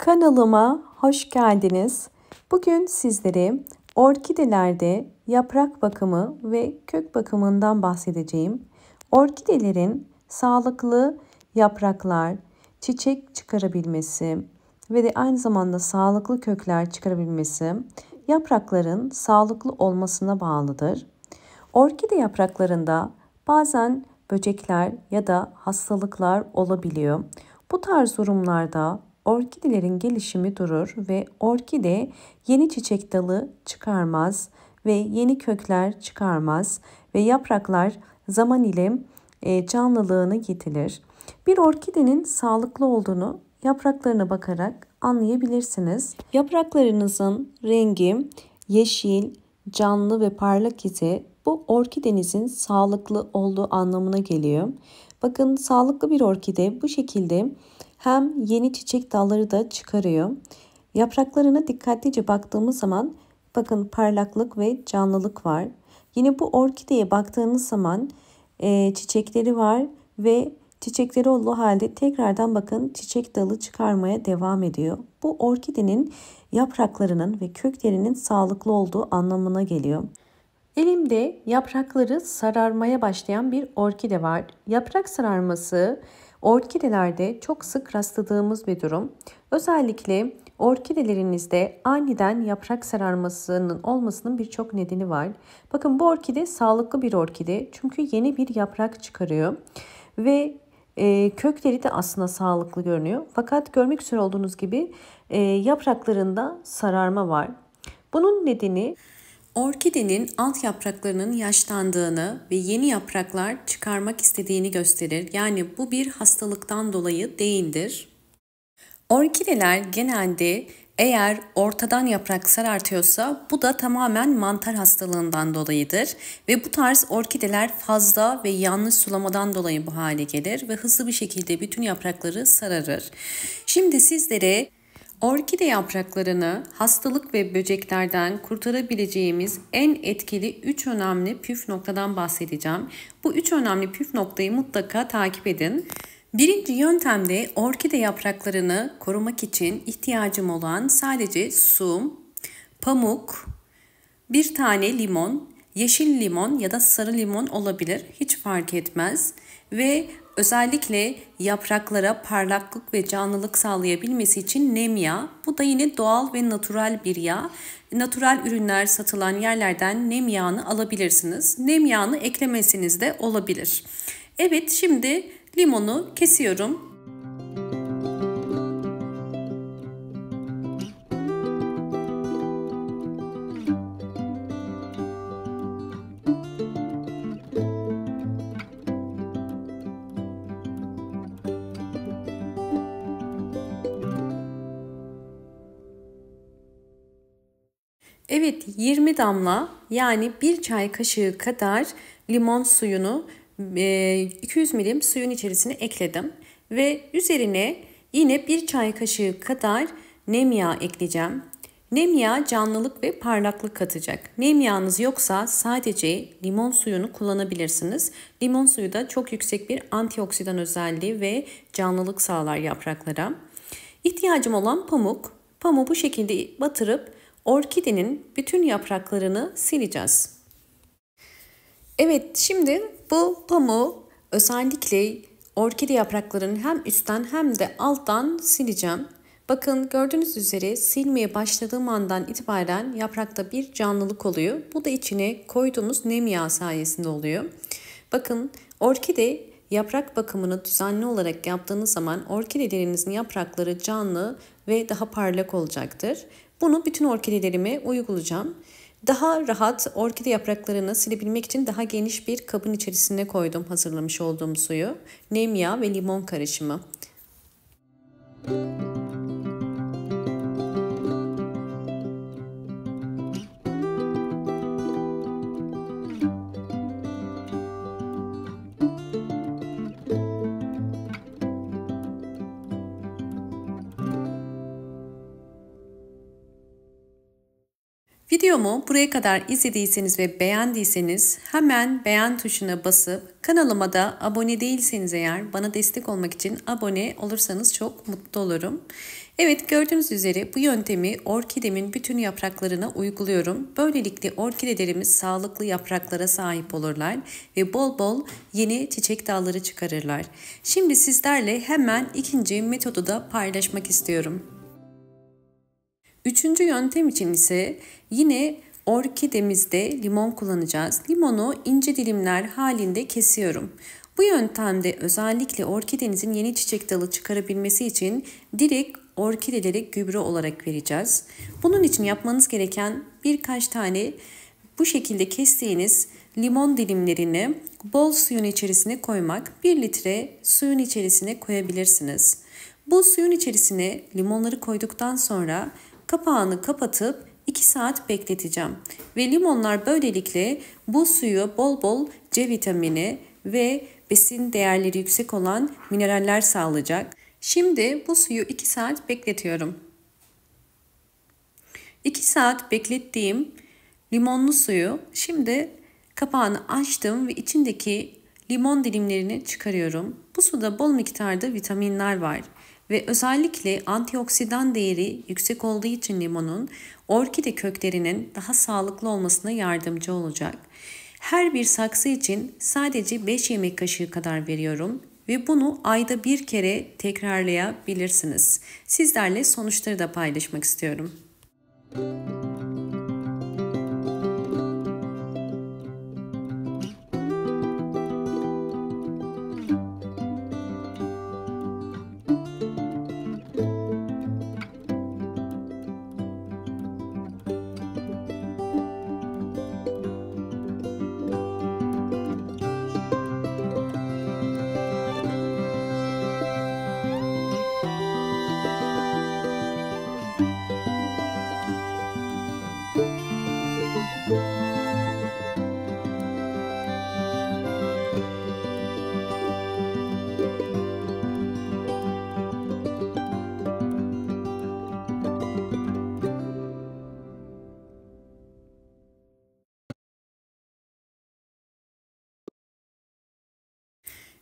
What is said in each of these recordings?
Kanalıma hoş geldiniz. Bugün sizlere orkidelerde yaprak bakımı ve kök bakımından bahsedeceğim. Orkidelerin sağlıklı yapraklar, çiçek çıkarabilmesi ve de aynı zamanda sağlıklı kökler çıkarabilmesi yaprakların sağlıklı olmasına bağlıdır. Orkide yapraklarında bazen böcekler ya da hastalıklar olabiliyor. Bu tarz durumlarda orkidelerin gelişimi durur ve orkide yeni çiçek dalı çıkarmaz ve yeni kökler çıkarmaz ve yapraklar zaman ile canlılığını yitirir. Bir orkidenin sağlıklı olduğunu yapraklarına bakarak anlayabilirsiniz. Yapraklarınızın rengi yeşil, canlı ve parlak ise bu orkidenizin sağlıklı olduğu anlamına geliyor. Bakın, sağlıklı bir orkide bu şekilde hem yeni çiçek dalları da çıkarıyor. Yapraklarına dikkatlice baktığımız zaman bakın parlaklık ve canlılık var. Yine bu orkideye baktığınız zaman çiçekleri var ve çiçekleri olduğu halde tekrardan bakın çiçek dalı çıkarmaya devam ediyor. Bu orkidenin yapraklarının ve köklerinin sağlıklı olduğu anlamına geliyor. Elimde yaprakları sararmaya başlayan bir orkide var. Yaprak sararması orkidelerde çok sık rastladığımız bir durum. Özellikle orkidelerinizde aniden yaprak sararmasının olmasının birçok nedeni var. Bakın, bu orkide sağlıklı bir orkide çünkü yeni bir yaprak çıkarıyor ve kökleri de aslında sağlıklı görünüyor. Fakat görmek üzere olduğunuz gibi yapraklarında sararma var. Bunun nedeni orkidenin alt yapraklarının yaşlandığını ve yeni yapraklar çıkarmak istediğini gösterir. Yani bu bir hastalıktan dolayı değildir. Orkideler genelde eğer ortadan yaprak sarartıyorsa bu da tamamen mantar hastalığından dolayıdır. Ve bu tarz orkideler fazla ve yanlış sulamadan dolayı bu hale gelir ve hızlı bir şekilde bütün yaprakları sararır. Şimdi sizlere orkide yapraklarını hastalık ve böceklerden kurtarabileceğimiz en etkili 3 önemli püf noktadan bahsedeceğim. Bu 3 önemli püf noktayı mutlaka takip edin. Birinci yöntemde orkide yapraklarını korumak için ihtiyacım olan sadece su, pamuk, bir tane limon, yeşil limon ya da sarı limon olabilir, hiç fark etmez. Ve özellikle yapraklara parlaklık ve canlılık sağlayabilmesi için nem yağı. Bu da yine doğal ve natural bir yağ. Natural ürünler satılan yerlerden nem yağını alabilirsiniz. Nem yağını eklemesiniz de olabilir. Evet, şimdi limonu kesiyorum. Evet, 20 damla yani 1 çay kaşığı kadar limon suyunu 200 milim suyun içerisine ekledim. Ve üzerine yine 1 çay kaşığı kadar nem yağı ekleyeceğim. Nem yağı canlılık ve parlaklık katacak. Nem yağınız yoksa sadece limon suyunu kullanabilirsiniz. Limon suyu da çok yüksek bir antioksidan özelliği ve canlılık sağlar yapraklara. İhtiyacım olan pamuk. Pamuğu bu şekilde batırıp orkidenin bütün yapraklarını sileceğiz. Evet, şimdi bu pamuğu özellikle orkide yapraklarının hem üstten hem de alttan sileceğim. Bakın, gördüğünüz üzere silmeye başladığım andan itibaren yaprakta bir canlılık oluyor. Bu da içine koyduğumuz nem yağı sayesinde oluyor. Bakın, orkide yaprak bakımını düzenli olarak yaptığınız zaman orkidelerinizin yaprakları canlı ve daha parlak olacaktır. Bunu bütün orkidelerime uygulayacağım. Daha rahat orkide yapraklarını silebilmek için daha geniş bir kabın içerisine koydum hazırlamış olduğum suyu. Nem yağı ve limon karışımı. Videomu buraya kadar izlediyseniz ve beğendiyseniz hemen beğen tuşuna basıp kanalıma da abone değilseniz eğer bana destek olmak için abone olursanız çok mutlu olurum. Evet, gördüğünüz üzere bu yöntemi orkidemin bütün yapraklarına uyguluyorum. Böylelikle orkidelerimiz sağlıklı yapraklara sahip olurlar ve bol bol yeni çiçek dalları çıkarırlar. Şimdi sizlerle hemen ikinci metodu da paylaşmak istiyorum. Üçüncü yöntem için ise yine orkidemizde limon kullanacağız. Limonu ince dilimler halinde kesiyorum. Bu yöntemde özellikle orkidenizin yeni çiçek dalı çıkarabilmesi için direkt orkidelere gübre olarak vereceğiz. Bunun için yapmanız gereken birkaç tane bu şekilde kestiğiniz limon dilimlerini bol suyun içerisine koymak. 1 litre suyun içerisine koyabilirsiniz. Bu suyun içerisine limonları koyduktan sonra kapağını kapatıp 2 saat bekleteceğim. Ve limonlar böylelikle bu suyu bol bol C vitamini ve besin değerleri yüksek olan mineraller sağlayacak. Şimdi bu suyu 2 saat bekletiyorum. 2 saat beklettiğim limonlu suyu şimdi kapağını açtım ve içindeki limon dilimlerini çıkarıyorum. Bu suda bol miktarda vitaminler var. Ve özellikle antioksidan değeri yüksek olduğu için limonun orkide köklerinin daha sağlıklı olmasına yardımcı olacak. Her bir saksı için sadece 5 yemek kaşığı kadar veriyorum ve bunu ayda bir kere tekrarlayabilirsiniz. Sizlerle sonuçları da paylaşmak istiyorum.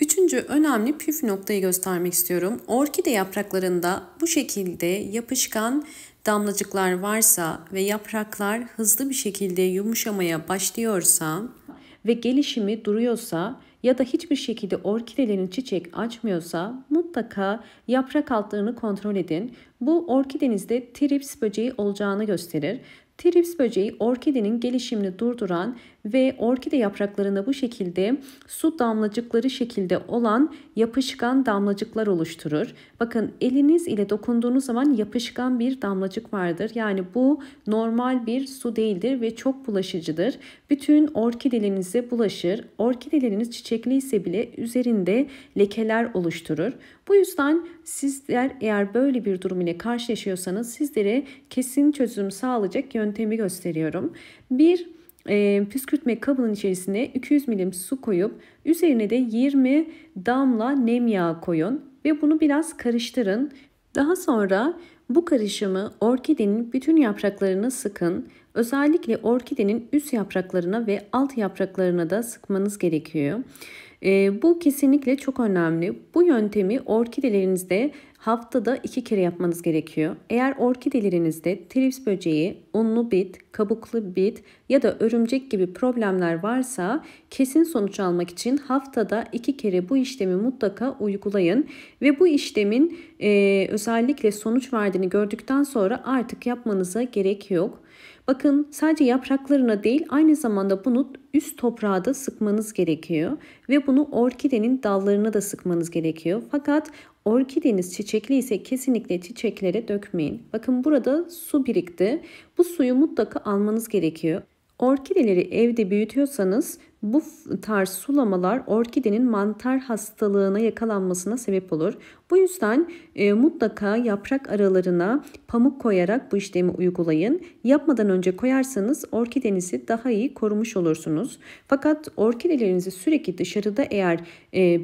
Üçüncü önemli püf noktayı göstermek istiyorum. Orkide yapraklarında bu şekilde yapışkan damlacıklar varsa ve yapraklar hızlı bir şekilde yumuşamaya başlıyorsa ve gelişimi duruyorsa ya da hiçbir şekilde orkidelerin çiçek açmıyorsa mutlaka yaprak altlarını kontrol edin. Bu orkidenizde trips böceği olacağını gösterir. Trips böceği orkidenin gelişimini durduran ve orkide yapraklarında bu şekilde su damlacıkları şekilde olan yapışkan damlacıklar oluşturur. Bakın, eliniz ile dokunduğunuz zaman yapışkan bir damlacık vardır. Yani bu normal bir su değildir ve çok bulaşıcıdır. Bütün orkidelerinize bulaşır. Orkideleriniz çiçekliyse bile üzerinde lekeler oluşturur. Bu yüzden sizler eğer böyle bir durum ile karşılaşıyorsanız sizlere kesin çözüm sağlayacak yöntemi gösteriyorum. Bir püskürtme kabının içerisine 200 ml su koyup üzerine de 20 damla nem yağı koyun ve bunu biraz karıştırın. Daha sonra bu karışımı orkidenin bütün yapraklarına sıkın. Özellikle orkidenin üst yapraklarına ve alt yapraklarına da sıkmanız gerekiyor. Bu kesinlikle çok önemli. Bu yöntemi orkidelerinizde haftada 2 kere yapmanız gerekiyor. Eğer orkidelerinizde trips böceği, unlu bit, kabuklu bit ya da örümcek gibi problemler varsa kesin sonuç almak için haftada 2 kere bu işlemi mutlaka uygulayın. Ve bu işlemin özellikle sonuç verdiğini gördükten sonra artık yapmanıza gerek yok. Bakın, sadece yapraklarına değil aynı zamanda bunu üst toprağa da sıkmanız gerekiyor. Ve bunu orkidenin dallarına da sıkmanız gerekiyor. Fakat orkideniz çiçekli ise kesinlikle çiçeklere dökmeyin. Bakın, burada su birikti. Bu suyu mutlaka almanız gerekiyor. Orkideleri evde büyütüyorsanız bu tarz sulamalar orkidenin mantar hastalığına yakalanmasına sebep olur. Bu Bu yüzden mutlaka yaprak aralarına pamuk koyarak bu işlemi uygulayın. Yapmadan önce koyarsanız orkidenizi daha iyi korumuş olursunuz. Fakat orkidelerinizi sürekli dışarıda eğer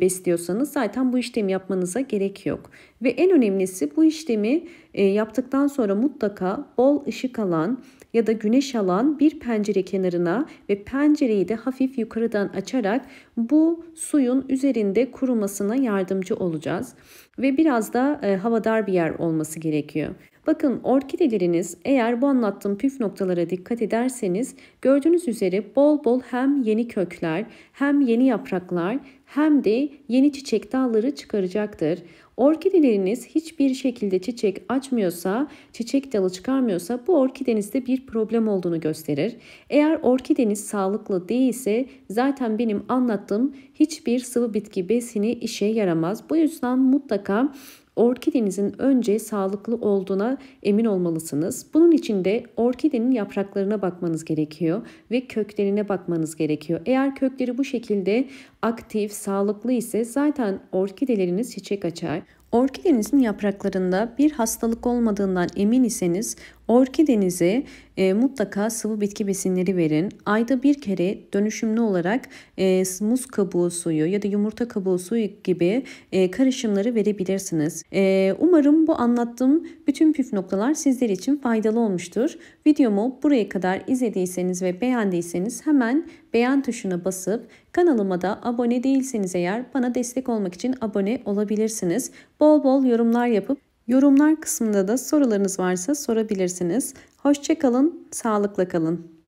besliyorsanız zaten bu işlemi yapmanıza gerek yok. Ve en önemlisi bu işlemi yaptıktan sonra mutlaka bol ışık alan ya da güneş alan bir pencere kenarına ve pencereyi de hafif yukarıdan açarak bu suyun üzerinde kurumasına yardımcı olacağız. Ve biraz da havadar bir yer olması gerekiyor. Bakın orkideleriniz eğer bu anlattığım püf noktalara dikkat ederseniz gördüğünüz üzere bol bol hem yeni kökler hem yeni yapraklar hem de yeni çiçek dalları çıkaracaktır. Orkideleriniz hiçbir şekilde çiçek açmıyorsa, çiçek dalı çıkarmıyorsa bu orkidenizde bir problem olduğunu gösterir. Eğer orkideniz sağlıklı değilse zaten benim anlattığım hiçbir sıvı bitki besini işe yaramaz. Bu yüzden mutlaka orkidenizin önce sağlıklı olduğuna emin olmalısınız. Bunun için de orkidenin yapraklarına bakmanız gerekiyor ve köklerine bakmanız gerekiyor. Eğer kökleri bu şekilde aktif, sağlıklı ise zaten orkideleriniz çiçek açar. Orkidenizin yapraklarında bir hastalık olmadığından emin iseniz orkidenize mutlaka sıvı bitki besinleri verin. Ayda bir kere dönüşümlü olarak muz kabuğu suyu ya da yumurta kabuğu suyu gibi karışımları verebilirsiniz. Umarım bu anlattığım bütün püf noktalar sizler için faydalı olmuştur. Videomu buraya kadar izlediyseniz ve beğendiyseniz hemen beğen tuşuna basıp kanalıma da abone değilseniz eğer bana destek olmak için abone olabilirsiniz. Bol bol yorumlar yapıp yorumlar kısmında da sorularınız varsa sorabilirsiniz. Hoşça kalın, sağlıkla kalın.